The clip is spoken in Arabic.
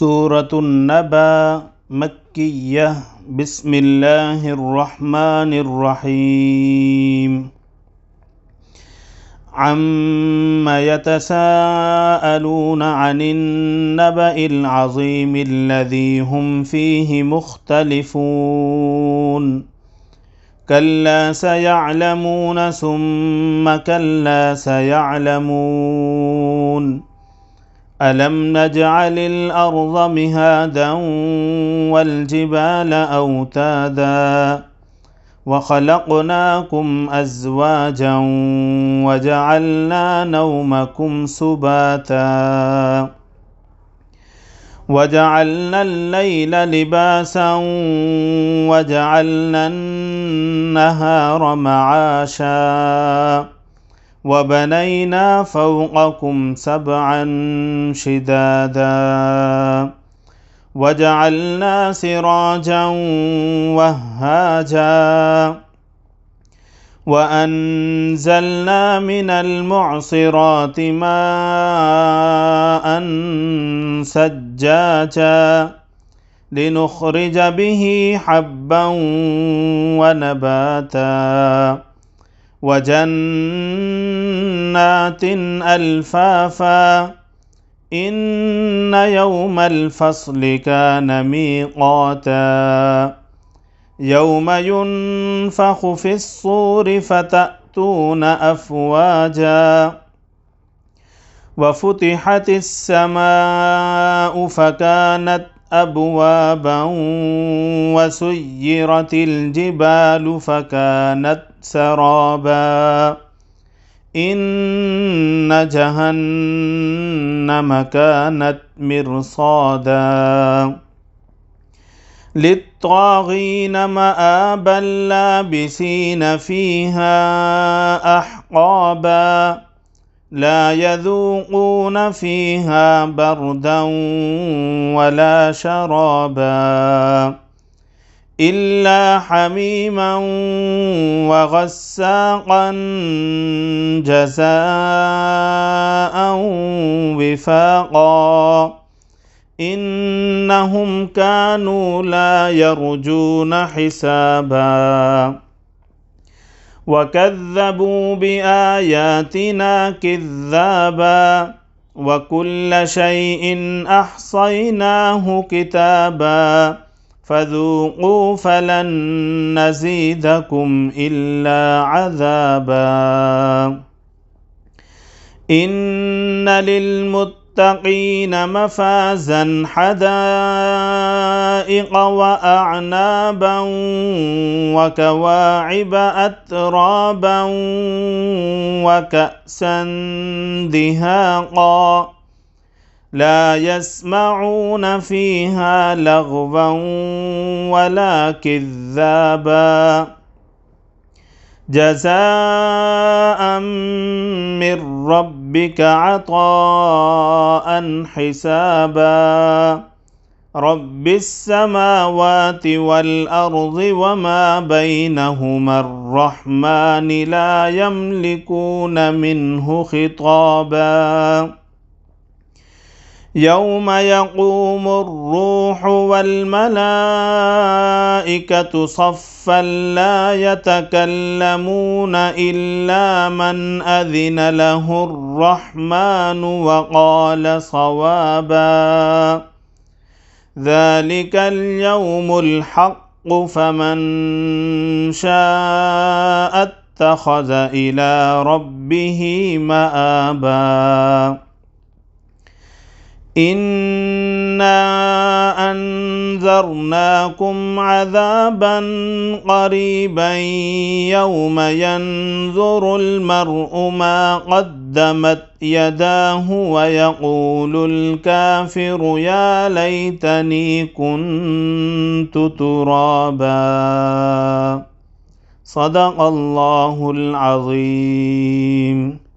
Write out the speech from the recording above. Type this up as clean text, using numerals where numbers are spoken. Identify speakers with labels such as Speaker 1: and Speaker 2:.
Speaker 1: سورة النبأ مكية. بسم الله الرحمن الرحيم. عما يتساءلون عن النبأ العظيم الذي هم فيه مختلفون. كلا سيعلمون ثم كلا سيعلمون. ألم نجعل الأرض مهادا والجبال أوتادا وخلقناكم أزواجا وجعلنا نومكم سباتا وجعلنا الليل لباسا وجعلنا النهار معاشا وبنينا فوقكم سبعا شدادا وجعلنا سراجا وهاجا وأنزلنا من المعصرات ماء ثجاجا لنخرج به حبا ونباتا وجنات ألفافا إن يوم الفصل كان ميقاتا يوم ينفخ في الصور فتأتون أفواجا وفتحت السماء فكانت أبوابا وسيرت الجبال فكانت سرابا إن جهنم كانت مرصادا للطاغين مآبا لابسين فيها أحقابا لا يذوقون فيها بردا ولا شرابا إلا حميما وغساقا جزاء وفاقا إنهم كانوا لا يرجون حسابا وكذبوا بآياتنا كذابا وكل شيء أحصيناه كتابا فذوقوا فلن نزيدكم إلا عذابا إن للمتقين مفازا حدائق وأعنابا وكواعب أترابا وكأسا دهاقا لا يسمعون فيها لغوا ولا كذابا جزاء من ربك عطاء حسابا رب السماوات والأرض وما بينهما الرحمن لا يملكون منه خطابا يوم يقوم الروح والملائكة صفا لا يتكلمون إلا من أذن له الرحمن وقال صوابا ذلك اليوم الحق فمن شاء اتخذ إلى ربه مآبا إنا أنذرناكم عذابا قريبا يوم ينظر المرء ما قدمت يداه ويقول الكافر يا ليتني كنت ترابا صدق الله العظيم.